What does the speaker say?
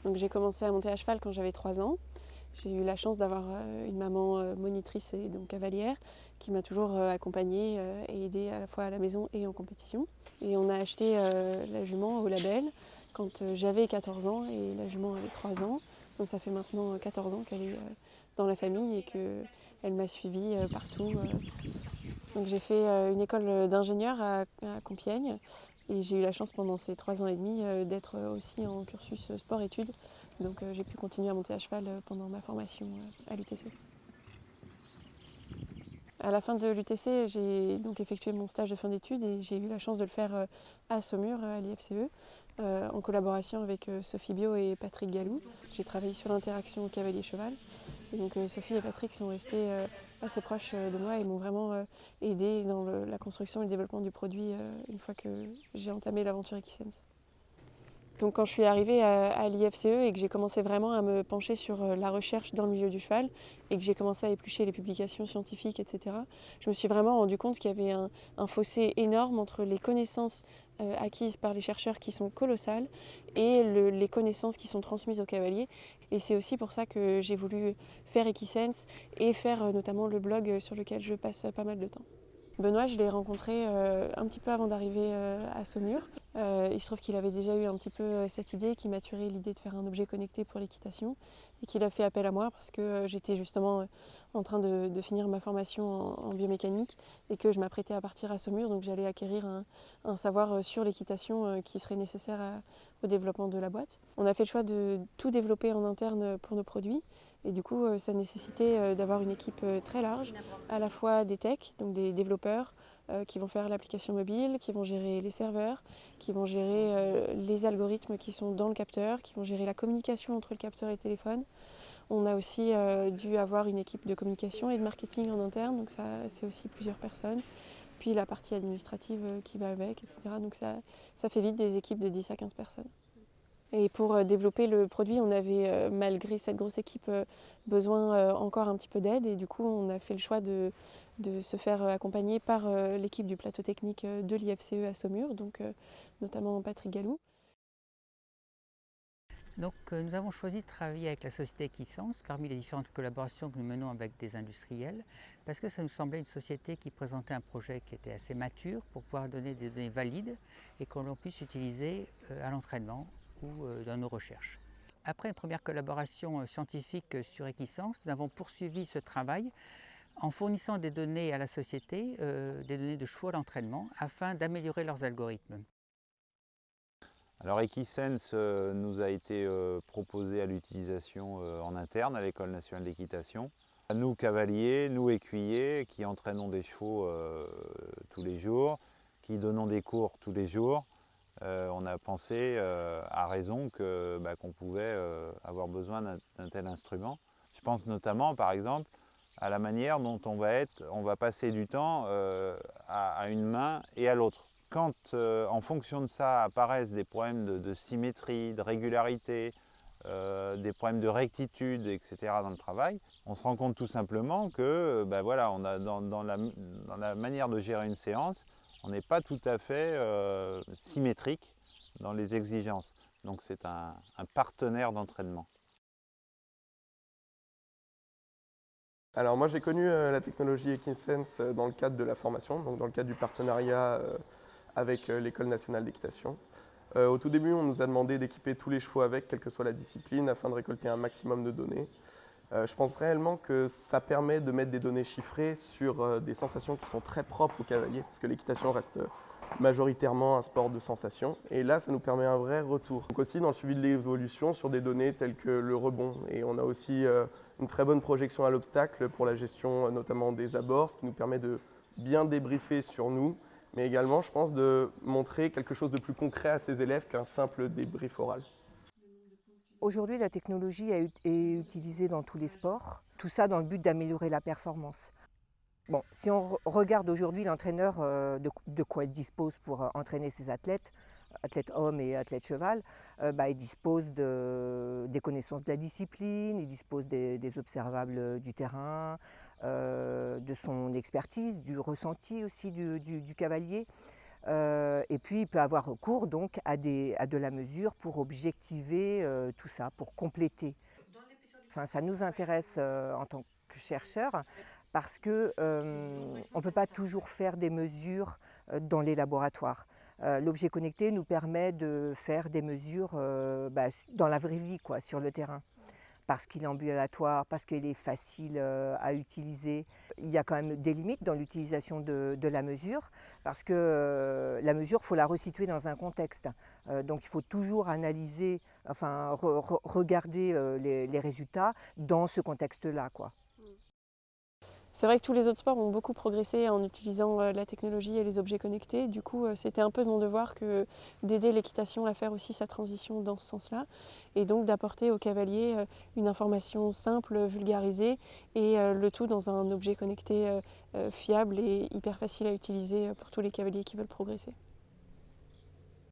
Donc j'ai commencé à monter à cheval quand j'avais 3 ans. J'ai eu la chance d'avoir une maman monitrice et donc cavalière qui m'a toujours accompagnée et aidée à la fois à la maison et en compétition. Et on a acheté la jument au label quand j'avais 14 ans et la jument avait 3 ans. Donc ça fait maintenant 14 ans qu'elle est dans la famille et qu'elle m'a suivie partout. Donc j'ai fait une école d'ingénieur à Compiègne et j'ai eu la chance pendant ces 3 ans et demi d'être aussi en cursus sport-études. Donc j'ai pu continuer à monter à cheval pendant ma formation à l'UTC. À la fin de l'UTC, j'ai donc effectué mon stage de fin d'études et j'ai eu la chance de le faire à Saumur, à l'IFCE, en collaboration avec Sophie Bio et Patrick Gallou. J'ai travaillé sur l'interaction cavalier-cheval. Et donc Sophie et Patrick sont restés assez proches de moi et m'ont vraiment aidé dans la construction et le développement du produit une fois que j'ai entamé l'aventure Equisense. Donc quand je suis arrivée à l'IFCE et que j'ai commencé vraiment à me pencher sur la recherche dans le milieu du cheval et que j'ai commencé à éplucher les publications scientifiques, etc., je me suis vraiment rendu compte qu'il y avait un fossé énorme entre les connaissances acquises par les chercheurs qui sont colossales et les connaissances qui sont transmises aux cavaliers. Et c'est aussi pour ça que j'ai voulu faire Equisense et faire notamment le blog sur lequel je passe pas mal de temps. Benoît, je l'ai rencontré un petit peu avant d'arriver à Saumur. Il se trouve qu'il avait déjà eu un petit peu cette idée, qui maturait l'idée de faire un objet connecté pour l'équitation et qu'il a fait appel à moi parce que j'étais justement en train de finir ma formation en biomécanique et que je m'apprêtais à partir à Saumur, donc j'allais acquérir un savoir sur l'équitation qui serait nécessaire au développement de la boîte. On a fait le choix de tout développer en interne pour nos produits et du coup ça nécessitait d'avoir une équipe très large, à la fois des techs, donc des développeurs qui vont faire l'application mobile, qui vont gérer les serveurs, qui vont gérer les algorithmes qui sont dans le capteur, qui vont gérer la communication entre le capteur et le téléphone. On a aussi dû avoir une équipe de communication et de marketing en interne, donc ça c'est aussi plusieurs personnes. Puis la partie administrative qui va avec, etc. Donc ça fait vite des équipes de 10 à 15 personnes. Et pour développer le produit, on avait, malgré cette grosse équipe, besoin encore un petit peu d'aide. Et du coup, on a fait le choix de se faire accompagner par l'équipe du plateau technique de l'IFCE à Saumur, donc notamment Patrick Gallou. Donc nous avons choisi de travailler avec la société Equisense parmi les différentes collaborations que nous menons avec des industriels parce que ça nous semblait une société qui présentait un projet qui était assez mature pour pouvoir donner des données valides et que l'on puisse utiliser à l'entraînement ou dans nos recherches. Après une première collaboration scientifique sur Equisense, nous avons poursuivi ce travail en fournissant des données à la société, des données de choix d'entraînement afin d'améliorer leurs algorithmes. Alors Equisense nous a été proposé à l'utilisation en interne à l'École nationale d'équitation. Nous cavaliers, nous écuyers, qui entraînons des chevaux tous les jours, qui donnons des cours tous les jours, on a pensé à raison qu'on pouvait avoir besoin d'un tel instrument. Je pense notamment par exemple à la manière dont on va passer du temps à une main et à l'autre. Quand en fonction de ça apparaissent des problèmes de symétrie, de régularité, des problèmes de rectitude, etc. dans le travail, on se rend compte tout simplement que voilà, on a dans la manière de gérer une séance, on n'est pas tout à fait symétrique dans les exigences. Donc c'est un partenaire d'entraînement. Alors moi j'ai connu la technologie Equisense dans le cadre de la formation, donc dans le cadre du partenariat avec l'École nationale d'équitation. Au tout début, on nous a demandé d'équiper tous les chevaux avec, quelle que soit la discipline, afin de récolter un maximum de données. Je pense réellement que ça permet de mettre des données chiffrées sur des sensations qui sont très propres au cavalier, parce que l'équitation reste majoritairement un sport de sensations. Et là, ça nous permet un vrai retour. Donc aussi dans le suivi de l'évolution sur des données telles que le rebond. Et on a aussi une très bonne projection à l'obstacle pour la gestion notamment des abords, ce qui nous permet de bien débriefer sur nous, mais également, je pense, de montrer quelque chose de plus concret à ses élèves qu'un simple débrief oral. Aujourd'hui, la technologie est utilisée dans tous les sports, tout ça dans le but d'améliorer la performance. Bon, si on regarde aujourd'hui l'entraîneur, de quoi il dispose pour entraîner ses athlètes, athlètes hommes et athlètes cheval, il dispose des connaissances de la discipline, il dispose des observables du terrain, de son expertise, du ressenti aussi du cavalier. Et puis il peut avoir recours donc à de la mesure pour objectiver tout ça, pour compléter. Enfin, ça nous intéresse en tant que chercheurs parce qu'on ne peut pas toujours faire des mesures dans les laboratoires. L'objet connecté nous permet de faire des mesures dans la vraie vie, quoi, sur le terrain. Parce qu'il est ambulatoire, parce qu'il est facile à utiliser. Il y a quand même des limites dans l'utilisation de la mesure, parce que la mesure, il faut la resituer dans un contexte. Donc il faut toujours analyser, enfin regarder les résultats dans ce contexte-là, quoi. C'est vrai que tous les autres sports ont beaucoup progressé en utilisant la technologie et les objets connectés. Du coup, c'était un peu mon devoir d'aider l'équitation à faire aussi sa transition dans ce sens-là. Et donc d'apporter aux cavaliers une information simple, vulgarisée, et le tout dans un objet connecté fiable et hyper facile à utiliser pour tous les cavaliers qui veulent progresser.